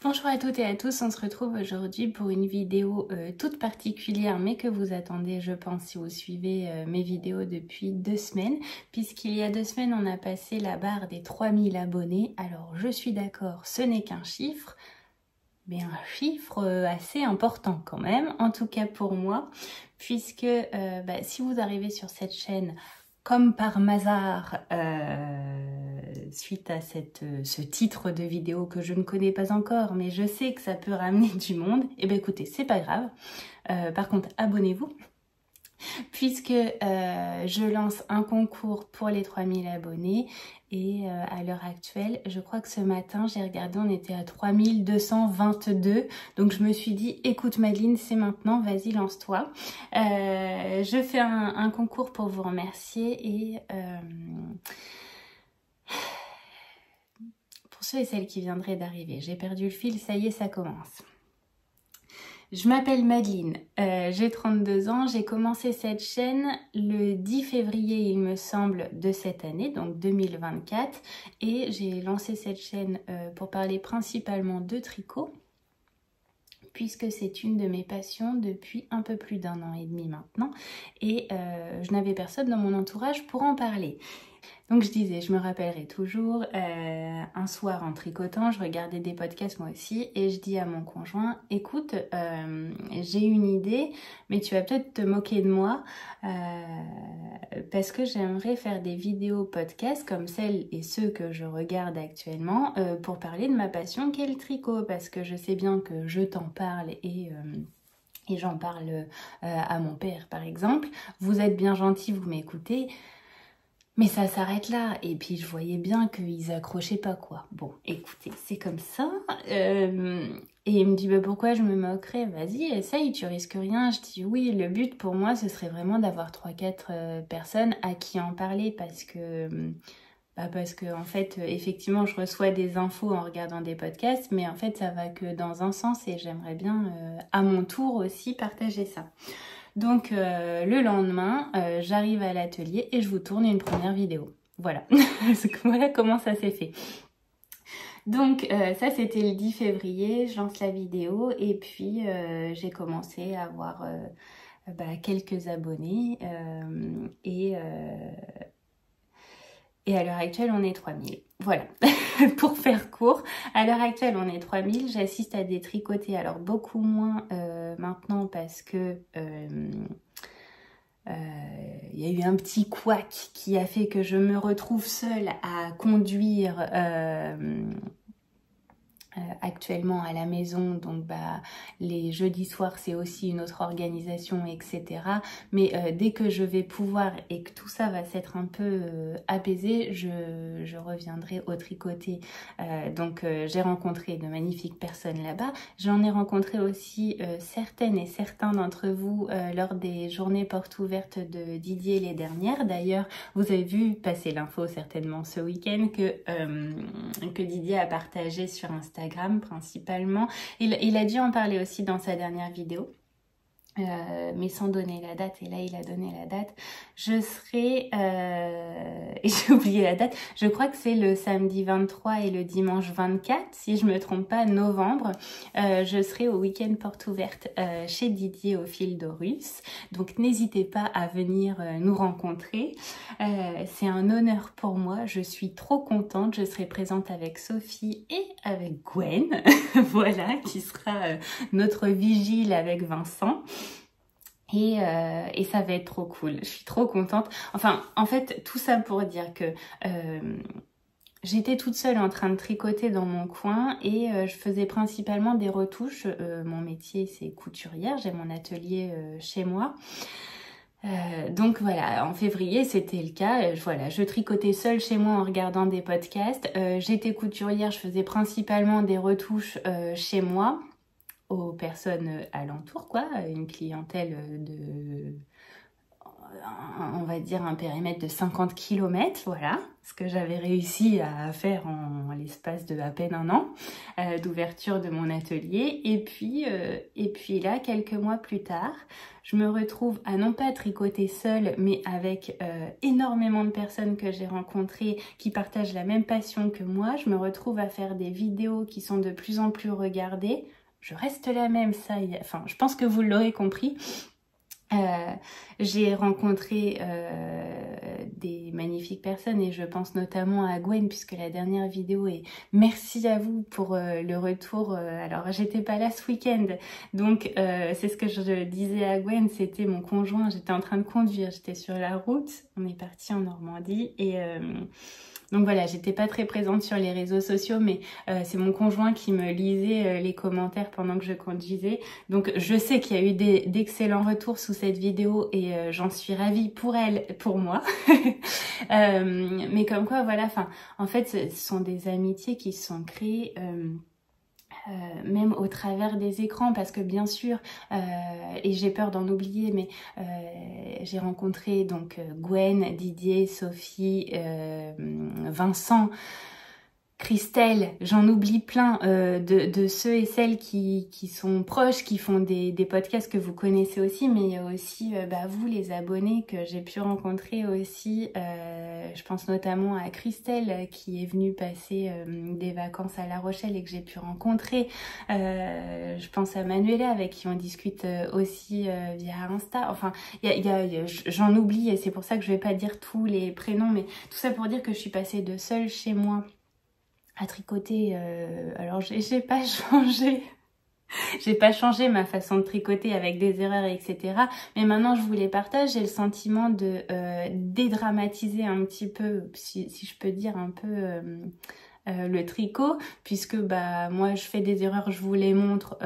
Bonjour à toutes et à tous, on se retrouve aujourd'hui pour une vidéo toute particulière mais que vous attendez je pense si vous suivez mes vidéos depuis 2 semaines puisqu'il y a 2 semaines on a passé la barre des 3000 abonnés. Alors je suis d'accord, ce n'est qu'un chiffre, mais un chiffre assez important quand même, en tout cas pour moi, puisque si vous arrivez sur cette chaîne comme par hasard, suite à ce titre de vidéo que je ne connais pas encore, mais je sais que ça peut ramener du monde, et bien écoutez, c'est pas grave. Par contre, abonnez-vous, puisque je lance un concours pour les 3000 abonnés, et à l'heure actuelle, je crois que ce matin, j'ai regardé, on était à 3222, donc je me suis dit, écoute Madeleine, c'est maintenant, vas-y, lance-toi. Je fais un concours pour vous remercier, et pour ceux et celles qui viendraient d'arriver, j'ai perdu le fil, ça y est, ça commence. Je m'appelle Madeleine, j'ai 32 ans, j'ai commencé cette chaîne le 10 février, il me semble, de cette année, donc 2024, et j'ai lancé cette chaîne pour parler principalement de tricot, puisque c'est une de mes passions depuis un peu plus d'1 an et demi maintenant, et je n'avais personne dans mon entourage pour en parler. Donc je disais, je me rappellerai toujours, un soir en tricotant, je regardais des podcasts moi aussi et je dis à mon conjoint, écoute, j'ai une idée, mais tu vas peut-être te moquer de moi parce que j'aimerais faire des vidéos podcasts comme celles et ceux que je regarde actuellement pour parler de ma passion qu'est le tricot, parce que je sais bien que je t'en parle et j'en parle à mon père par exemple. Vous êtes bien gentil, vous m'écoutez. Mais ça s'arrête là, et puis je voyais bien qu'ils accrochaient pas quoi. Bon, écoutez, c'est comme ça. Et il me dit, bah, pourquoi je me moquerais? Vas-y, essaye, tu risques rien. Je dis, oui, le but pour moi, ce serait vraiment d'avoir 3-4 personnes à qui en parler, parce que en fait, effectivement, je reçois des infos en regardant des podcasts, mais en fait, ça va que dans un sens, et j'aimerais bien, à mon tour aussi, partager ça. Donc le lendemain, j'arrive à l'atelier et je vous tourne une première vidéo. Voilà, voilà comment ça s'est fait. Donc ça c'était le 10 février, je lance la vidéo et puis j'ai commencé à avoir quelques abonnés et à l'heure actuelle on est 3000. Voilà, pour faire court, à l'heure actuelle on est 3000, j'assiste à des tricotés, alors beaucoup moins maintenant parce que il y a eu un petit couac qui a fait que je me retrouve seule à conduire actuellement à la maison, donc les jeudis soirs c'est aussi une autre organisation, etc. Mais dès que je vais pouvoir et que tout ça va s'être un peu apaisé, je reviendrai au tricoté. Donc j'ai rencontré de magnifiques personnes là-bas. J'en ai rencontré aussi certaines et certains d'entre vous lors des journées portes ouvertes de Didier les dernières. D'ailleurs, vous avez vu passer l'info certainement ce week-end que Didier a partagé sur Instagram principalement. Il a dû en parler aussi dans sa dernière vidéo. Mais sans donner la date, et là il a donné la date, je serai, et j'ai oublié la date, je crois que c'est le samedi 23 et le dimanche 24, si je me trompe pas, novembre, je serai au week-end porte ouverte chez Didier au Fil d'Horus, donc n'hésitez pas à venir nous rencontrer, c'est un honneur pour moi, je suis trop contente, je serai présente avec Sophie et avec Gwen, voilà, qui sera notre vigile avec Vincent. Et ça va être trop cool, je suis trop contente. Enfin, en fait, tout ça pour dire que j'étais toute seule en train de tricoter dans mon coin et je faisais principalement des retouches. Mon métier, c'est couturière, j'ai mon atelier chez moi. Donc voilà, en février c'était le cas, voilà, je tricotais seule chez moi en regardant des podcasts, j'étais couturière, je faisais principalement des retouches chez moi, aux personnes alentours, quoi, une clientèle on va dire un périmètre de 50 km, voilà, ce que j'avais réussi à faire en l'espace de à peine un an d'ouverture de mon atelier. Et puis là, quelques mois plus tard, je me retrouve à non pas tricoter seule, mais avec énormément de personnes que j'ai rencontrées qui partagent la même passion que moi. Je me retrouve à faire des vidéos qui sont de plus en plus regardées. Je reste la même, enfin, je pense que vous l'aurez compris. J'ai rencontré des magnifiques personnes et je pense notamment à Gwen puisque la dernière vidéo est merci à vous pour le retour. Alors j'étais pas là ce week-end donc c'est ce que je disais à Gwen, c'était mon conjoint, j'étais en train de conduire, j'étais sur la route, on est parti en Normandie et donc voilà, j'étais pas très présente sur les réseaux sociaux, mais c'est mon conjoint qui me lisait les commentaires pendant que je conduisais. Donc je sais qu'il y a eu d'excellents retours sous cette vidéo et j'en suis ravie pour elle, pour moi. Mais comme quoi, voilà, enfin, en fait, ce sont des amitiés qui se sont créées. Même au travers des écrans parce que bien sûr et j'ai peur d'en oublier mais j'ai rencontré donc Gwen, Didier, Sophie, Vincent, Christelle, j'en oublie plein de ceux et celles qui sont proches, qui font des podcasts que vous connaissez aussi, mais il y a aussi vous les abonnés que j'ai pu rencontrer aussi. Je pense notamment à Christelle qui est venue passer des vacances à La Rochelle et que j'ai pu rencontrer. Je pense à Manuela avec qui on discute aussi via Insta. Enfin, j'en oublie et c'est pour ça que je vais pas dire tous les prénoms, mais tout ça pour dire que je suis passée de seule chez moi à tricoter, alors j'ai pas changé, j'ai pas changé ma façon de tricoter avec des erreurs, etc. Mais maintenant je vous les partage, j'ai le sentiment de dédramatiser un petit peu, si je peux dire un peu le tricot, puisque moi je fais des erreurs, je vous les montre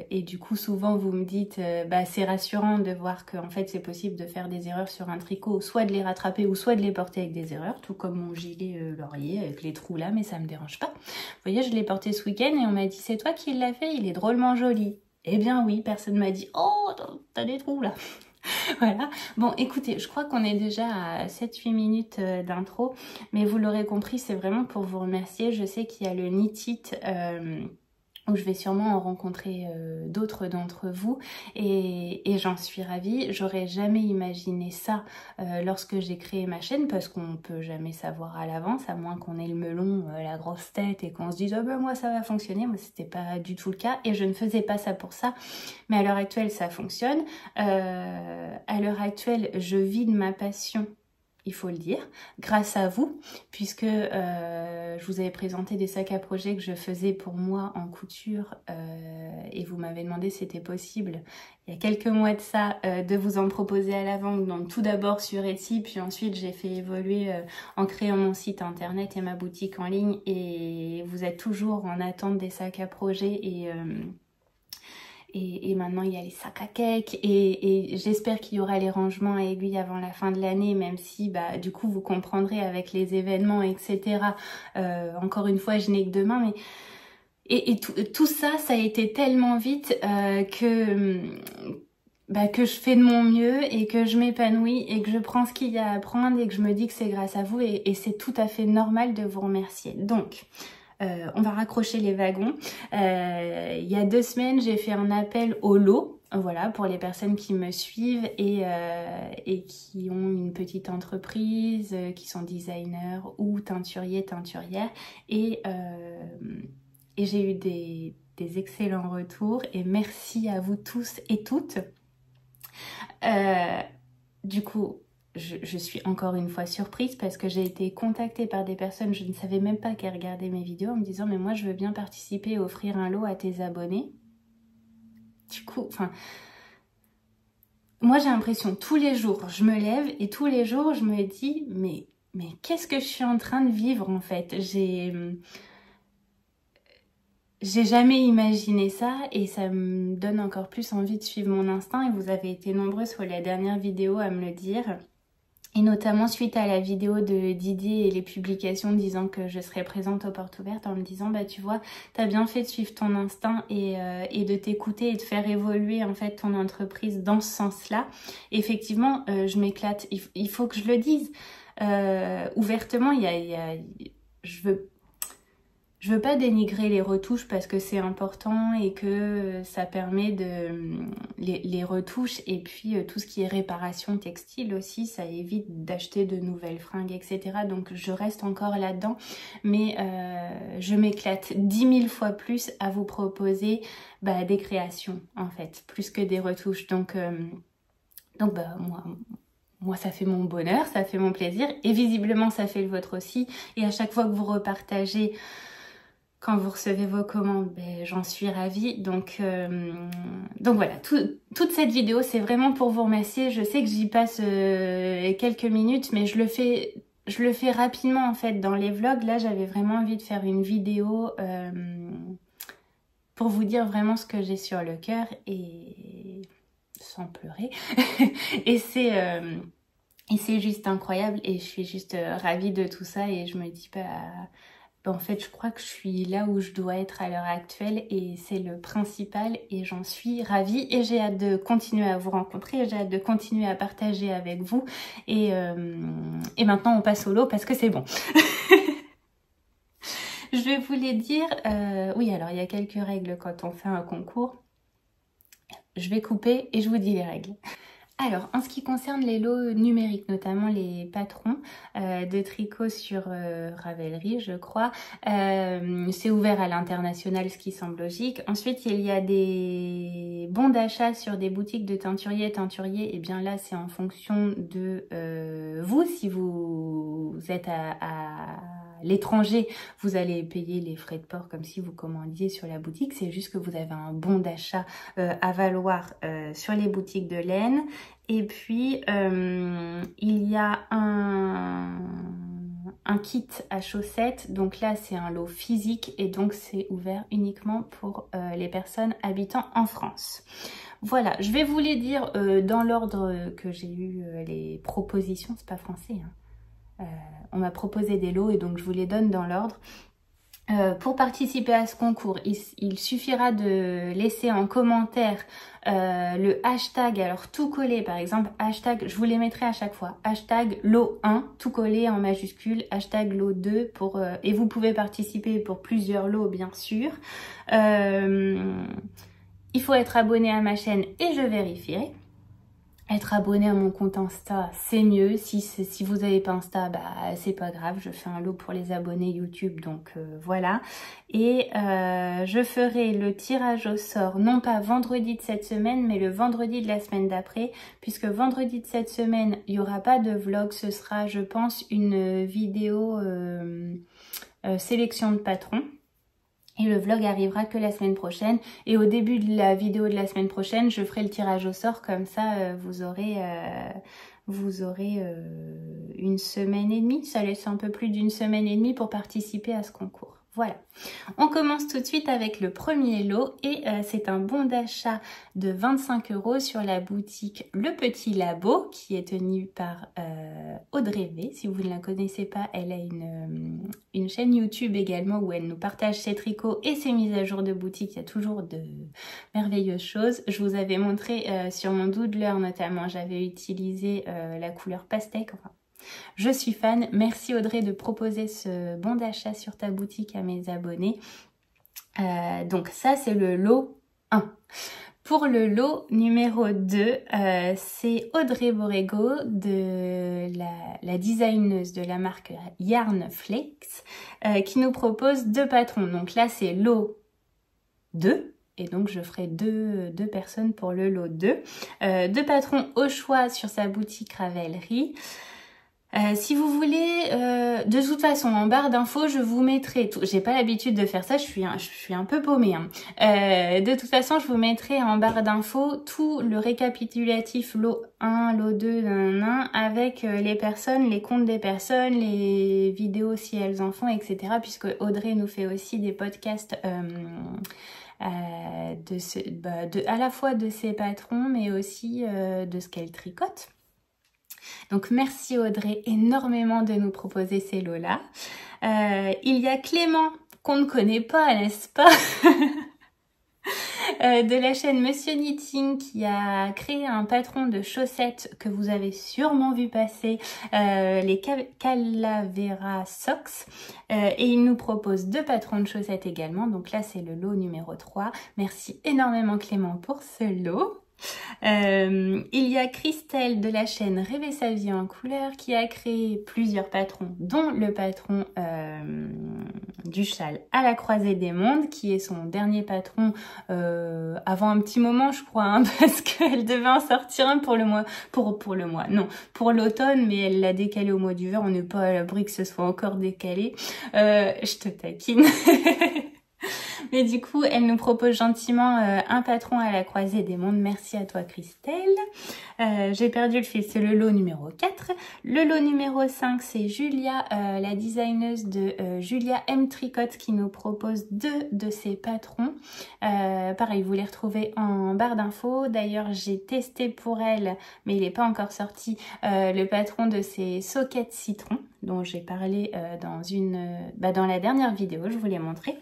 et du coup souvent vous me dites c'est rassurant de voir qu'en fait c'est possible de faire des erreurs sur un tricot, soit de les rattraper ou soit de les porter avec des erreurs, tout comme mon gilet laurier avec les trous là, mais ça me dérange pas. Vous voyez, je l'ai porté ce week-end et on m'a dit c'est toi qui l'as fait, il est drôlement joli. Eh bien oui, personne m'a dit oh t'as des trous là. Voilà, bon écoutez, je crois qu'on est déjà à 7-8 minutes d'intro, mais vous l'aurez compris, c'est vraiment pour vous remercier. Je sais qu'il y a le Knit It où je vais sûrement en rencontrer d'autres d'entre vous et j'en suis ravie. J'aurais jamais imaginé ça lorsque j'ai créé ma chaîne parce qu'on peut jamais savoir à l'avance, à moins qu'on ait le melon, la grosse tête et qu'on se dise moi ça va fonctionner. Moi c'était pas du tout le cas et je ne faisais pas ça pour ça, mais à l'heure actuelle ça fonctionne. À l'heure actuelle je vis de ma passion, il faut le dire, grâce à vous, puisque je vous avais présenté des sacs à projet que je faisais pour moi en couture et vous m'avez demandé si c'était possible il y a quelques mois de ça de vous en proposer à la vente, donc tout d'abord sur Etsy, puis ensuite j'ai fait évoluer en créant mon site internet et ma boutique en ligne et vous êtes toujours en attente des sacs à projet et maintenant il y a les sacs à cake et j'espère qu'il y aura les rangements à aiguille avant la fin de l'année, même si du coup vous comprendrez avec les événements etc. Encore une fois je n'ai que demain, mais et tout ça a été tellement vite que je fais de mon mieux et que je m'épanouis et que je prends ce qu'il y a à prendre et que je me dis que c'est grâce à vous et c'est tout à fait normal de vous remercier. Donc on va raccrocher les wagons. Il y a 2 semaines, j'ai fait un appel au lot, voilà, pour les personnes qui me suivent et qui ont une petite entreprise, qui sont designers ou teinturiers, teinturières. Et j'ai eu des excellents retours et merci à vous tous et toutes. Du coup, je suis encore une fois surprise parce que j'ai été contactée par des personnes, je ne savais même pas qu'elles regardaient mes vidéos en me disant mais moi je veux bien participer et offrir un lot à tes abonnés. Du coup, enfin, moi j'ai l'impression tous les jours je me lève et tous les jours je me dis mais qu'est-ce que je suis en train de vivre en fait. J'ai jamais imaginé ça et ça me donne encore plus envie de suivre mon instinct et vous avez été nombreux sur la dernière vidéo à me le dire. Et notamment suite à la vidéo de Didier et les publications disant que je serais présente aux portes ouvertes, en me disant bah tu vois, t'as bien fait de suivre ton instinct et de t'écouter et de faire évoluer en fait ton entreprise dans ce sens-là. Effectivement, je m'éclate. Il faut que je le dise ouvertement. Je veux pas dénigrer les retouches parce que c'est important et que ça permet de les retouches et puis tout ce qui est réparation textile aussi, ça évite d'acheter de nouvelles fringues, etc. Donc je reste encore là-dedans, mais je m'éclate 10 000 fois plus à vous proposer des créations en fait, plus que des retouches. Donc moi, ça fait mon bonheur, ça fait mon plaisir et visiblement ça fait le vôtre aussi. Et à chaque fois que vous repartagez, quand vous recevez vos commandes, j'en suis ravie. Donc voilà, toute cette vidéo, c'est vraiment pour vous remercier. Je sais que j'y passe quelques minutes, mais je le fais rapidement en fait dans les vlogs. Là, j'avais vraiment envie de faire une vidéo pour vous dire vraiment ce que j'ai sur le cœur et sans pleurer. Et c'est juste incroyable et je suis juste ravie de tout ça et je me dis en fait, je crois que je suis là où je dois être à l'heure actuelle et c'est le principal et j'en suis ravie et j'ai hâte de continuer à vous rencontrer, j'ai hâte de continuer à partager avec vous et maintenant on passe au lot parce que c'est bon. Je vais vous les dire, oui alors il y a quelques règles quand on fait un concours, je vais couper et je vous dis les règles. Alors, en ce qui concerne les lots numériques, notamment les patrons de tricot sur Ravelry, je crois, c'est ouvert à l'international, ce qui semble logique. Ensuite, il y a des bons d'achat sur des boutiques de teinturiers. Et bien là, c'est en fonction de vous. Si vous êtes à l'étranger, vous allez payer les frais de port comme si vous commandiez sur la boutique. C'est juste que vous avez un bon d'achat à valoir sur les boutiques de laine. Et puis, il y a un kit à chaussettes. Donc là, c'est un lot physique et donc c'est ouvert uniquement pour les personnes habitant en France. Voilà, je vais vous les dire dans l'ordre que j'ai eu les propositions. C'est pas français, hein. On m'a proposé des lots et donc je vous les donne dans l'ordre. Pour participer à ce concours, il suffira de laisser en commentaire le hashtag, alors tout collé par exemple, hashtag, je vous les mettrai à chaque fois, hashtag lot 1, tout collé en majuscule, hashtag lot 2, et vous pouvez participer pour plusieurs lots bien sûr. Il faut être abonné à ma chaîne et je vérifierai. Être abonné à mon compte Insta, c'est mieux. Si vous n'avez pas Insta, c'est pas grave. Je fais un lot pour les abonnés YouTube, donc voilà. Et je ferai le tirage au sort, non pas vendredi de cette semaine, mais le vendredi de la semaine d'après. Puisque vendredi de cette semaine, il n'y aura pas de vlog. Ce sera, je pense, une vidéo sélection de patrons. Et le vlog arrivera que la semaine prochaine. Et au début de la vidéo de la semaine prochaine, je ferai le tirage au sort. Comme ça, vous aurez une semaine et demie. Ça laisse un peu plus d'une semaine et demie pour participer à ce concours. Voilà. On commence tout de suite avec le premier lot. Et c'est un bon d'achat de 25 € sur la boutique Le Petit Labo, qui est tenue par Audrey V. Si vous ne la connaissez pas, elle a une chaîne YouTube également où elle nous partage ses tricots et ses mises à jour de boutique. Il y a toujours de merveilleuses choses. Je vous avais montré sur mon doodler notamment, j'avais utilisé la couleur pastèque. Enfin, je suis fan. Merci Audrey de proposer ce bon d'achat sur ta boutique à mes abonnés. Donc ça, c'est le lot 1. Pour le lot numéro 2, c'est Audrey Borrego, la designeuse de la marque Yarn Flex, qui nous propose 2 patrons. Donc là, c'est lot 2. Et donc, je ferai deux personnes pour le lot 2. 2 patrons au choix sur sa boutique Ravelry. Si vous voulez, de toute façon, en barre d'infos, je vous mettrai tout. J'ai pas l'habitude de faire ça, je suis un peu paumée. Hein. De toute façon, je vous mettrai en barre d'infos tout le récapitulatif lot 1, lot 2, avec les personnes, les comptes des personnes, les vidéos si elles en font, etc. Puisque Audrey nous fait aussi des podcasts à la fois de ses patrons, mais aussi de ce qu'elle tricote. Donc merci Audrey énormément de nous proposer ces lots-là. Il y a Clément, qu'on ne connaît pas, n'est-ce pas? De la chaîne Monsieur Knitting, qui a créé un patron de chaussettes que vous avez sûrement vu passer, les Calavera Socks, et il nous propose 2 patrons de chaussettes également. Donc là c'est le lot numéro 3. Merci énormément Clément pour ce lot. Il y a Christelle de la chaîne Rêver sa vie en couleur qui a créé plusieurs patrons, dont le patron du châle à la croisée des mondes, qui est son dernier patron avant un petit moment je crois, hein, parce qu'elle devait en sortir un pour le mois, pour l'automne, mais elle l'a décalé au mois d'hiver. On n'est pas à l'abri que ce soit encore décalé. Je te taquine. Mais du coup, elle nous propose gentiment un patron à la croisée des mondes. Merci à toi Christelle. J'ai perdu le fil, c'est le lot numéro 4. Le lot numéro 5, c'est Julia, la designeuse de Julia M Tricot, qui nous propose 2 de ses patrons. Pareil, vous les retrouvez en barre d'infos. D'ailleurs, j'ai testé pour elle, mais il n'est pas encore sorti, le patron de ses sockets citron, dont j'ai parlé dans la dernière vidéo, je vous l'ai montré.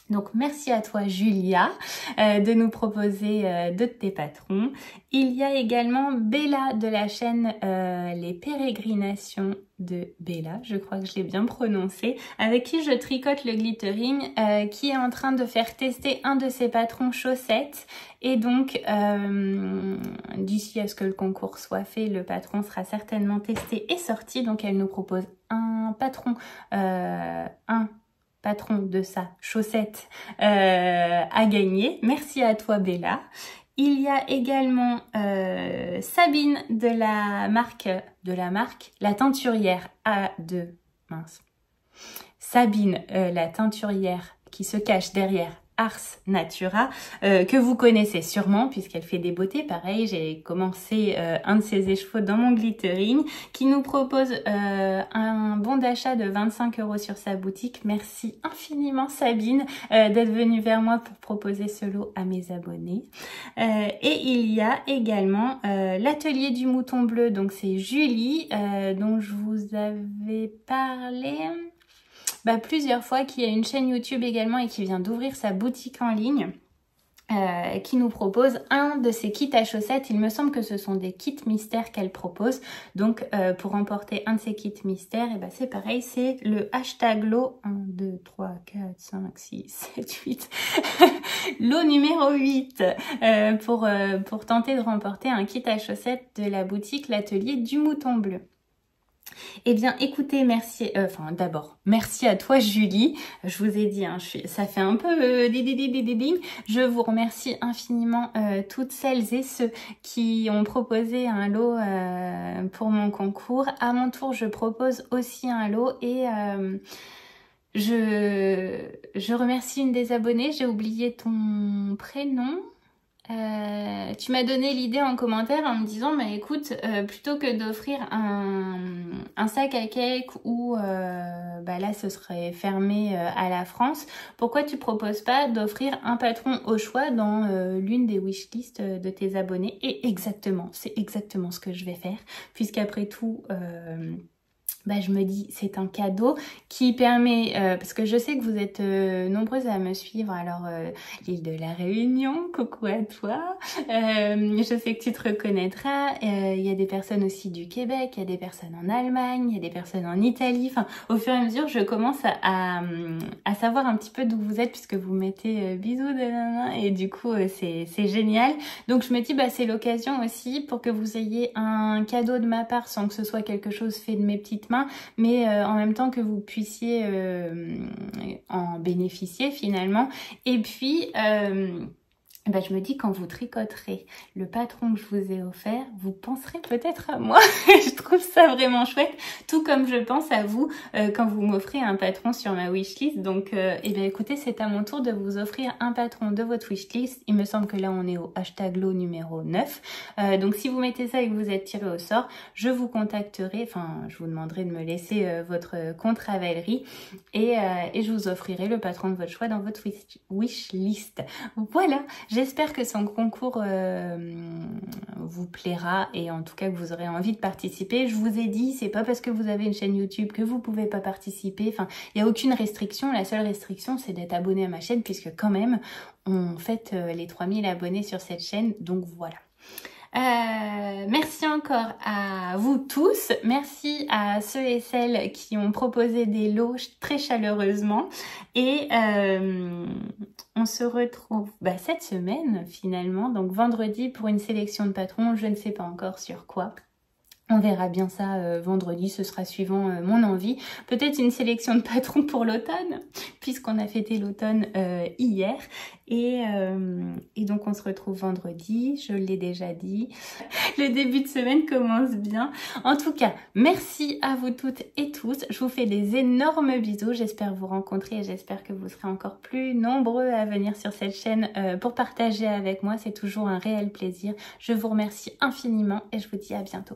Donc merci à toi Julia de nous proposer 2 de tes patrons. Il y a également Bella de la chaîne Les Pérégrinations de Bella, je crois que je l'ai bien prononcé, avec qui je tricote le glittering, qui est en train de faire tester un de ses patrons chaussettes. Et donc d'ici à ce que le concours soit fait, le patron sera certainement testé et sorti. Donc elle nous propose un patron, patron de sa chaussette à gagner. Merci à toi Bella. Il y a également Sabine de la marque La Teinturière A2. Mince. Sabine, la teinturière qui se cache derrière Ars Natura, que vous connaissez sûrement puisqu'elle fait des beautés. Pareil, j'ai commencé un de ses écheveaux dans mon glittering, qui nous propose un bon d'achat de 25 € sur sa boutique. Merci infiniment Sabine d'être venue vers moi pour proposer ce lot à mes abonnés. Et il y a également l'atelier du mouton bleu, donc c'est Julie dont je vous avais parlé plusieurs fois, qui a une chaîne YouTube également et qui vient d'ouvrir sa boutique en ligne, qui nous propose un de ses kits à chaussettes. Il me semble que ce sont des kits mystères qu'elle propose. Donc pour remporter un de ces kits mystères, et c'est pareil, c'est le hashtag lot 1, 2, 3, 4, 5, 6, 7, 8 lot numéro 8 pour tenter de remporter un kit à chaussettes de la boutique L'Atelier du Mouton Bleu. Eh bien écoutez, merci, d'abord merci à toi Julie. Je vous ai dit, hein, ça fait un peu ding. Je vous remercie infiniment toutes celles et ceux qui ont proposé un lot pour mon concours. À mon tour, je propose aussi un lot et je remercie une des abonnées. J'ai oublié ton prénom. Tu m'as donné l'idée en commentaire en me disant écoute, plutôt que d'offrir un sac à cake ou là ce serait fermé à la France, pourquoi tu proposes pas d'offrir un patron au choix dans l'une des wishlists de tes abonnés? Et c'est exactement ce que je vais faire, puisqu'après tout je me dis c'est un cadeau qui permet, parce que je sais que vous êtes nombreuses à me suivre, alors l'île de la Réunion, coucou à toi, je sais que tu te reconnaîtras, il y a des personnes aussi du Québec, il y a des personnes en Allemagne, il y a des personnes en Italie, enfin au fur et à mesure je commence à savoir un petit peu d'où vous êtes, puisque vous mettez bisous et du coup c'est génial. Donc je me dis c'est l'occasion aussi pour que vous ayez un cadeau de ma part sans que ce soit quelque chose fait de mes petites mains, mais en même temps que vous puissiez en bénéficier finalement. Et puis je me dis, quand vous tricoterez le patron que je vous ai offert, vous penserez peut-être à moi. Je trouve ça vraiment chouette, tout comme je pense à vous quand vous m'offrez un patron sur ma wishlist. Donc écoutez, c'est à mon tour de vous offrir un patron de votre wishlist. Il me semble que là on est au hashtag lot numéro 9. Donc si vous mettez ça et que vous êtes tiré au sort, je vous contacterai, je vous demanderai de me laisser votre compte Ravelry et je vous offrirai le patron de votre choix dans votre wishlist. Voilà. J'espère que son concours vous plaira et en tout cas que vous aurez envie de participer. Je vous ai dit, c'est pas parce que vous avez une chaîne YouTube que vous pouvez pas participer. Enfin, il n'y a aucune restriction. La seule restriction, c'est d'être abonné à ma chaîne puisque quand même, on fête les 3000 abonnés sur cette chaîne. Donc voilà. Merci encore à vous tous, merci à ceux et celles qui ont proposé des lots très chaleureusement et on se retrouve cette semaine finalement, donc vendredi pour une sélection de patrons, je ne sais pas encore sur quoi. On verra bien ça vendredi, ce sera suivant mon envie. Peut-être une sélection de patrons pour l'automne, puisqu'on a fêté l'automne hier. Et donc on se retrouve vendredi, je l'ai déjà dit. Le début de semaine commence bien. En tout cas, merci à vous toutes et tous. Je vous fais des énormes bisous. J'espère vous rencontrer et j'espère que vous serez encore plus nombreux à venir sur cette chaîne pour partager avec moi. C'est toujours un réel plaisir. Je vous remercie infiniment et je vous dis à bientôt.